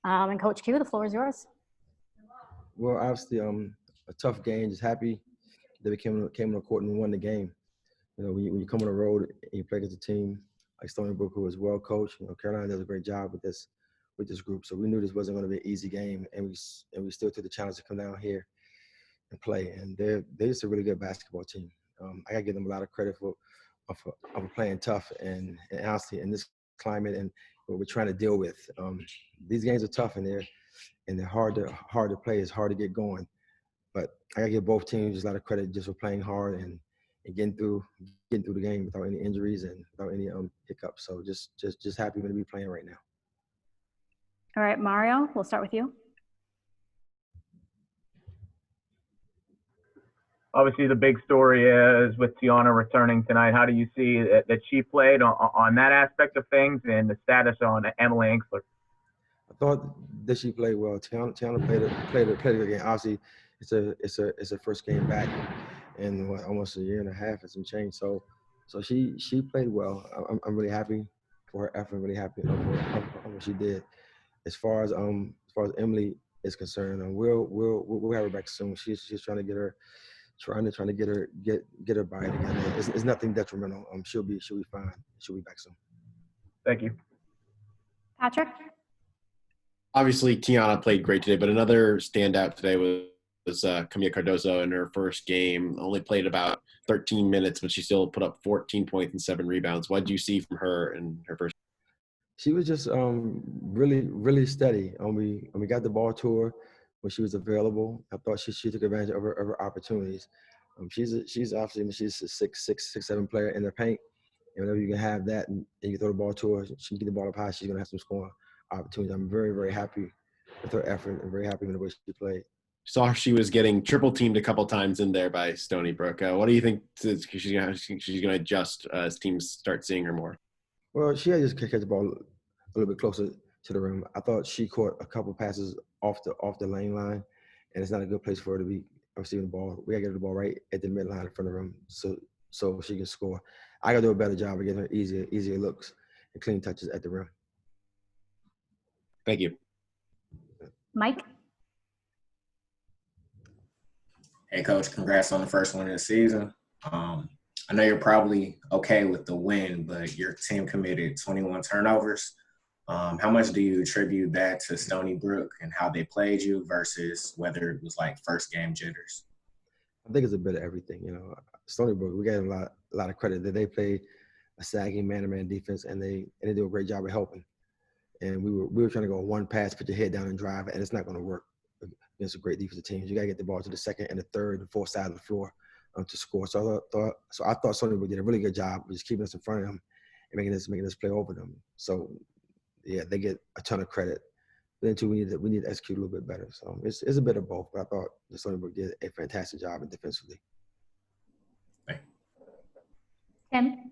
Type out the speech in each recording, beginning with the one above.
And Coach Q, the floor is yours. Well, obviously, a tough game. Just happy that we came on the court and won the game. You know, when you come on the road and you play against a team like Stony Brook, who is well coached. You know, Carolina does a great job with this group. So we knew this wasn't going to be an easy game, and we still took the challenge to come down here and play. And they're just a really good basketball team. I got to give them a lot of credit for playing tough and honestly in this climate and what we're trying to deal with. These games are tough and they're hard to play. It's hard to get going. But I got to give both teams a lot of credit just for playing hard and getting through the game without any injuries and without any hiccups. So just happy to be playing right now. All right, Mario, we'll start with you. Obviously, the big story is with Tiana returning tonight. How do you see that she played on that aspect of things and the status on Emily Enksler? I thought that she played well. Tiana played a good game. Obviously, it's her first game back in almost a year and a half and some change. So she played well. I'm really happy for her effort. I'm really happy of what she did. As far as Emily is concerned, we'll have her back soon. She's trying to get her body together. It's nothing detrimental. She'll be fine. She'll be back soon. Thank you. Patrick? Obviously, Tiana played great today, but another standout today was Camilla Cardozo in her first game. Only played about 13 minutes, but she still put up 14 points and 7 rebounds. What did you see from her in her first? She was just really steady. We got the ball to her when she was available. I thought she took advantage of her opportunities. She's obviously she's a 6'7" player in the paint. And whenever you can have that and you throw the ball to her, she can get the ball up high. She's gonna have some scoring opportunities. I'm very happy with her effort and very happy with the way she played. Saw she was getting triple teamed a couple times in there by Stony Brook. What do you think she's gonna adjust as teams start seeing her more? Well, she had to just catch the ball a little bit closer to the rim. I thought she caught a couple passes off the lane line, and it's not a good place for her to be receiving the ball. We got to get her the ball right at the midline in front of the rim so she can score. I got to do a better job of getting her easier looks and clean touches at the rim. Thank you. Mike? Hey, Coach, congrats on the first win of the season. I know you're probably okay with the win, but your team committed 21 turnovers. How much do you attribute that to Stony Brook and how they played you versus whether it was like first game jitters? I think it's a bit of everything. You know, Stony Brook, we gave them a lot of credit that they played a sagging man-to-man defense and they do a great job of helping. And we were trying to go one pass, put your head down and drive, and it's not going to work against a great defensive team. You got to get the ball to the second and the third and fourth side of the floor to score. So I thought Stony Brook did a really good job of just keeping us in front of them and making us play over them. So yeah, they get a ton of credit. But then too, we need to execute a little bit better. So it's a bit of both. But I thought the Stony Brook did a fantastic job defensively. Tim?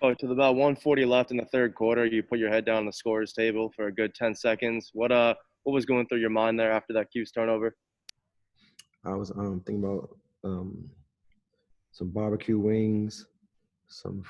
Oh, to about 1:40 left in the third quarter, you put your head down on the scorer's table for a good 10 seconds. What was going through your mind there after that Q's turnover? I was thinking about some barbecue wings, some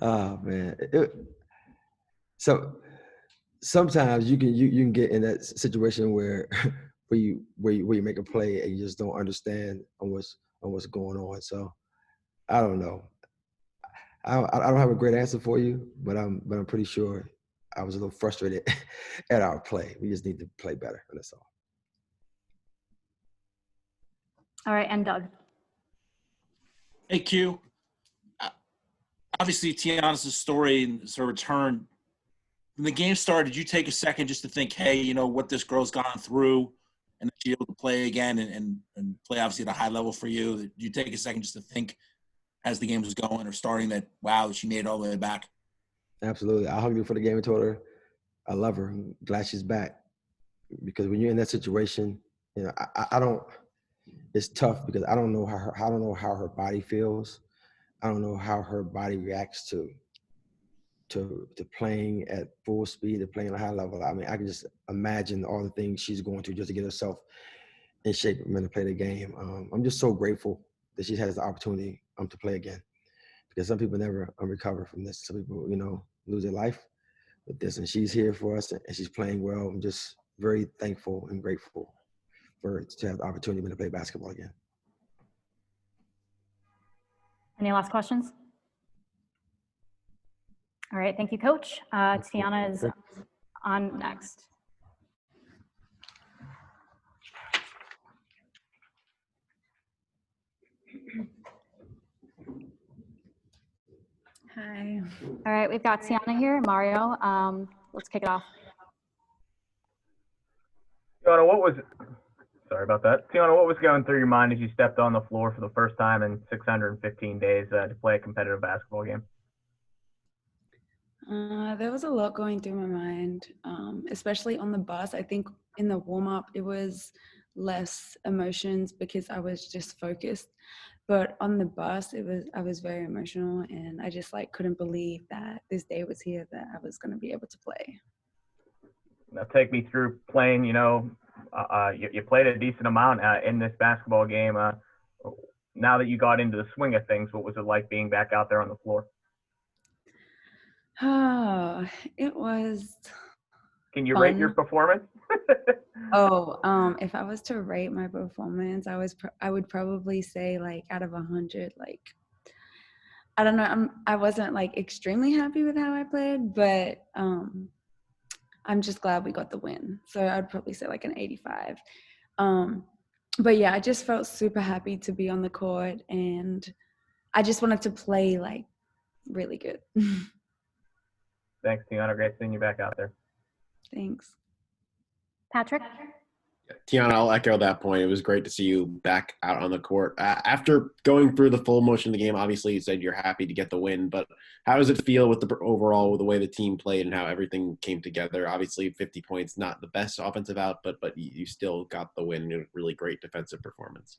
oh man. So sometimes you can get in that situation where you make a play and you just don't understand on what's going on. So I don't know. I don't have a great answer for you, but I'm pretty sure I was a little frustrated at our play. We just need to play better, and that's all. All right, and Doug. Hey, Q. Obviously, Tiana's story and her return. When the game started, did you take a second just to think, hey, you know, what this girl's gone through and she's able to play again and play obviously at a high level for you? Did you take a second just to think as the game was going or starting that, wow, she made it all the way back? Absolutely. I hugged her for the game and told her I love her. I'm glad she's back. Because when you're in that situation, you know, I don't – it's tough because I don't know how her body feels. I don't know how her body reacts to playing at full speed, to playing at a high level. I mean, I can just imagine all the things she's going through just to get herself in shape and to play the game. I'm just so grateful that she has the opportunity to play again, because some people never recover from this. Some people, you know, lose their life with this, and she's here for us, and she's playing well. I'm just very thankful and grateful for her to have the opportunity to play basketball again. Any last questions? All right, thank you, Coach. Tiana is on next. Hi. All right, we've got Tiana here, Mario. Let's kick it off. Tiana, sorry about that. Tiana, what was going through your mind as you stepped on the floor for the first time in 615 days to play a competitive basketball game? There was a lot going through my mind, especially on the bus. I think in the warm-up, it was less emotions because I was just focused. But on the bus, I was very emotional, and I just couldn't believe that this day was here, that I was going to be able to play. Now take me through playing, you played a decent amount in this basketball game. Now that you got into the swing of things, what was it like being back out there on the floor? Oh, it was Can you fun. rate your performance? If I was to rate my performance, I would probably say out of 100, I don't know, I wasn't extremely happy with how I played, but I'm just glad we got the win. So I'd probably say an 85. But yeah, I just felt super happy to be on the court, and I just wanted to play really good. Thanks, Tiana. Great seeing you back out there. Thanks. Patrick? Tiana, I'll echo that point. It was great to see you back out on the court. After going through the full motion of the game, obviously you said you're happy to get the win, but how does it feel with the way the team played and how everything came together? Obviously 50 points, not the best offensive out, but you still got the win. A really great defensive performance.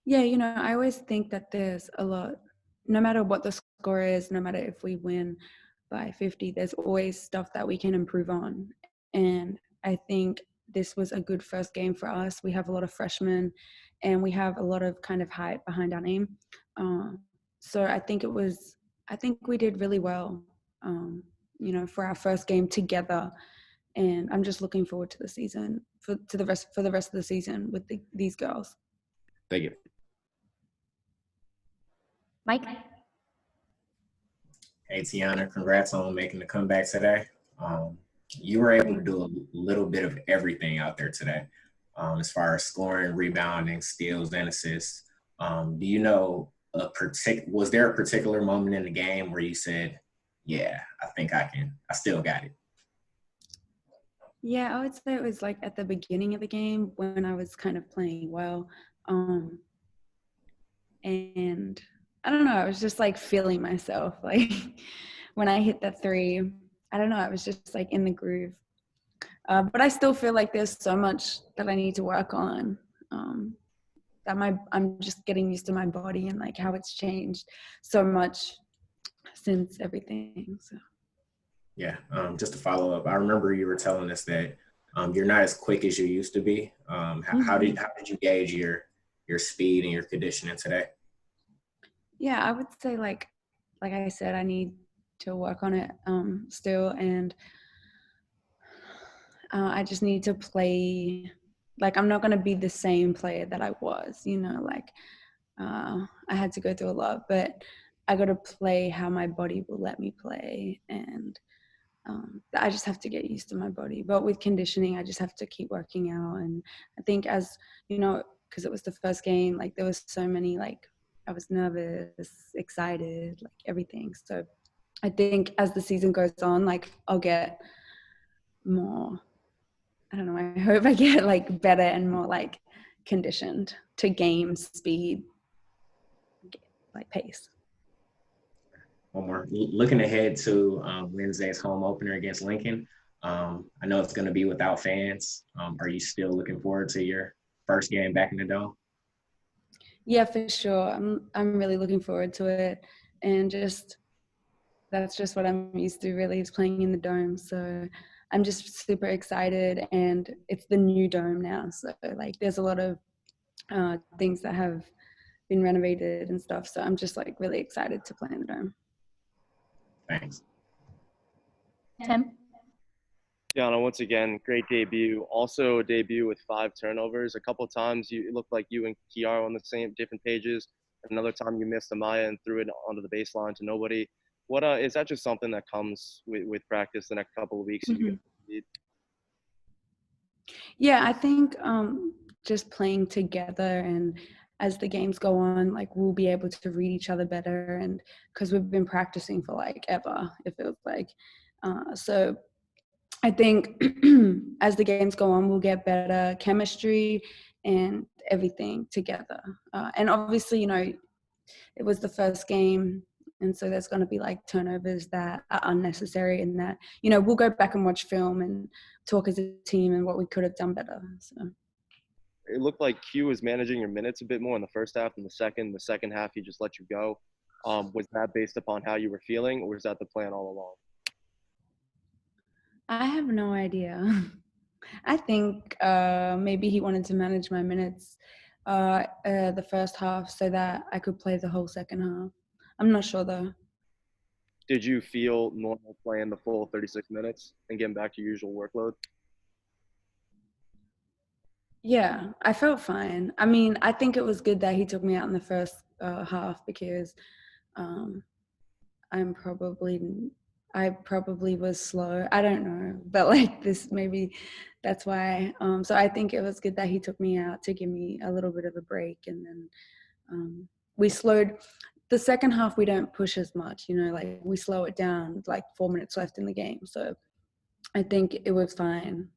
Yeah, I always think that there's a lot, no matter what the score is, no matter if we win by 50, there's always stuff that we can improve on. And I think this was a good first game for us. We have a lot of freshmen, and we have a lot of kind of hype behind our name. So I think we did really well, for our first game together. And I'm just looking forward to the season, for the rest of the season with these girls. Thank you. Mike? Hey, Tiana, congrats on making the comeback today. You were able to do a little bit of everything out there today, as far as scoring, rebounding, steals, and assists. Do you know was there a particular moment in the game where you said, yeah, I think I still got it? Yeah, I would say it was at the beginning of the game when I was kind of playing well. And I don't know, I was just feeling myself. When I hit the three, I don't know, I was just in the groove. But I still feel there's so much that I need to work on. I'm just getting used to my body and how it's changed so much since everything. So. Yeah, just to follow up, I remember you were telling us that you're not as quick as you used to be. How did you gauge your speed and your conditioning today? Yeah, I would say like I said, I need to work on it still, and I just need to play. I'm not going to be the same player that I was, I had to go through a lot, but I got to play how my body will let me play, and I just have to get used to my body. But with conditioning, I just have to keep working out. And I think, as you know, because it was the first game, there was so many, I was nervous, excited, everything. So I think as the season goes on, I'll get more, I don't know, I hope I get better and more conditioned to game speed, pace. One more. Looking ahead to Wednesday's home opener against Lincoln. I know it's going to be without fans. Are you still looking forward to your first game back in the Dome? Yeah, for sure. I'm really looking forward to it, and that's just what I'm used to, really, is playing in the Dome. So I'm just super excited, and it's the new Dome now. So there's a lot of things that have been renovated and stuff. So I'm just really excited to play in the Dome. Thanks. Tim? Tiana, once again, great debut. Also a debut with 5 turnovers. A couple of times it looked like you and Kiara on the same different pages. Another time you missed Amaya and threw it onto the baseline to nobody. What is that just something that comes with practice the next couple of weeks? Mhm. Yeah, I think just playing together, and as the games go on, like we'll be able to read each other better, and because we've been practicing for like ever, it feels like. So I think as the games go on, we'll get better chemistry and everything together. And obviously, it was the first game, and so there's going to be like turnovers that are unnecessary, and that we'll go back and watch film and talk as a team and what we could have done better. So It looked like Q was managing your minutes a bit more in the first half than the second. The second half, he just let you go. Was that based upon how you were feeling, or was that the plan all along? I have no idea. I think maybe he wanted to manage my minutes the first half so that I could play the whole second half. I'm not sure though. Did you feel normal playing the full 36 minutes and getting back to your usual workload? Yeah, I felt fine. I mean, I think it was good that he took me out in the first half because I probably was slow. I don't know, but like this, maybe that's why. So I think it was good that he took me out to give me a little bit of a break, and then we slowed. The second half, we don't push as much, like we slow it down, like 4 minutes left in the game. So I think it was fine.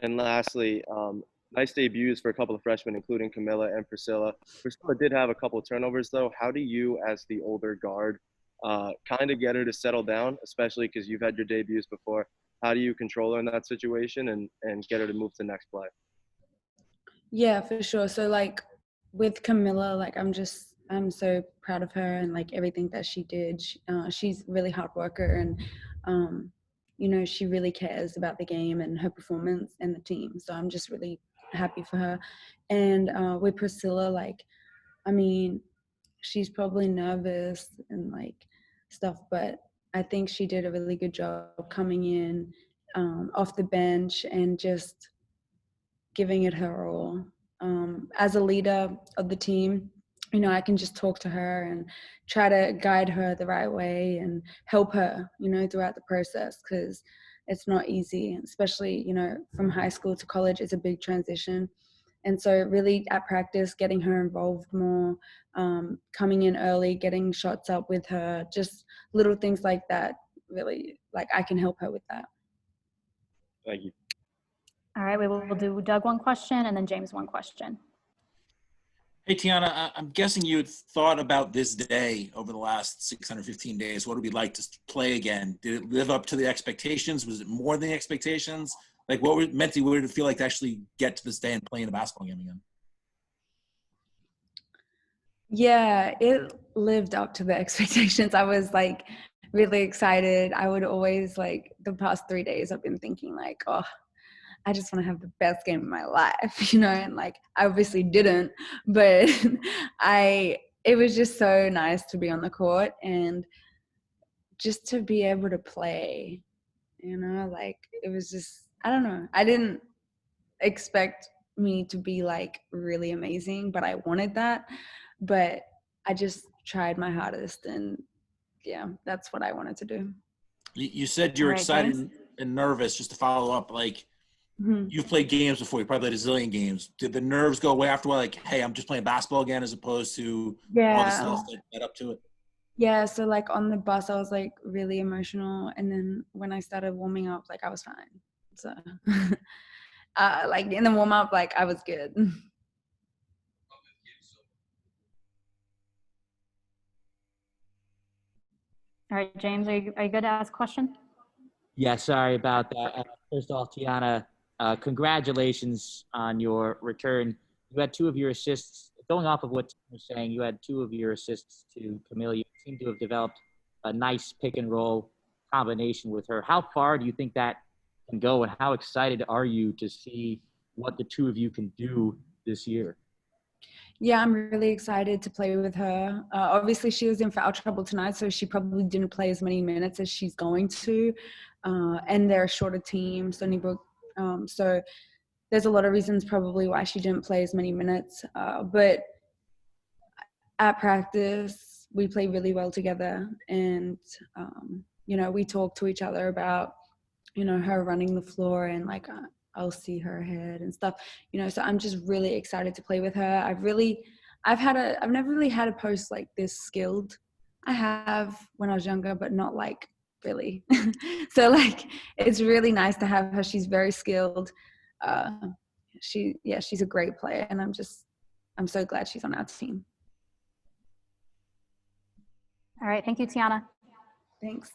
And lastly, nice debuts for a couple of freshmen, including Camilla and Priscilla. Priscilla did have a couple of turnovers, though. How do you, as the older guard, kind of get her to settle down, especially because you've had your debuts before? How do you control her in that situation and get her to move to the next play? Yeah, for sure. So like with Camilla, like I'm so proud of her and like everything that she did. She's a really hard worker, and she really cares about the game and her performance and the team. So I'm just really happy for her. And with Priscilla, like, I mean, she's probably nervous and like stuff, but I think she did a really good job coming in off the bench and just giving it her all. As a leader of the team, I can just talk to her and try to guide her the right way and help her, throughout the process, because it's not easy, especially, from high school to college is a big transition. And so really at practice, getting her involved more, coming in early, getting shots up with her, just little things like that, really, like I can help her with that. Thank you. All right, we will do Doug one question and then James one question. Hey, Tiana, I'm guessing you had thought about this day over the last 615 days. What would it be like to play again? Did it live up to the expectations? Was it more than the expectations? Like, what did it feel like to actually get to this day and play in a basketball game again? Yeah, it lived up to the expectations. I was like really excited. I would always like the past 3 days I've been thinking like, oh, I just want to have the best game of my life, and like I obviously didn't, but it was just so nice to be on the court and just to be able to play, like it was just, I don't know. I didn't expect me to be like really amazing, but I wanted that, but I just tried my hardest, and yeah, that's what I wanted to do. You said you were excited and nervous. Just to follow up, like, you've played games before. You probably played a zillion games. Did the nerves go away after a while? Like, hey, I'm just playing basketball again, as opposed to all the stuff that led up to it? Yeah, so like on the bus, I was like really emotional, and then when I started warming up, like I was fine. So, like in the warm up, like I was good. All right, James, are you good to ask a question? Yeah, sorry about that. First off, Tiana, congratulations on your return. You had 2 of your assists. Going off of what Tim was saying, you had 2 of your assists to Camilla. You seem to have developed a nice pick and roll combination with her. How far do you think that can go, and how excited are you to see what the 2 of you can do this year? Yeah, I'm really excited to play with her. Obviously, she was in foul trouble tonight, so she probably didn't play as many minutes as she's going to. And they're a shorter team, Stony Brook. So there's a lot of reasons probably why she didn't play as many minutes. But at practice, we play really well together. And, you know, we talk to each other about, you know, her running the floor and like I'll see her head and stuff, you know, so I'm just really excited to play with her. I've never really had a post like this skilled. I have when I was younger, but not like really. So like, it's really nice to have her. She's very skilled. She's a great player, and I'm so glad she's on our team. All right. Thank you, Tiana. Thanks.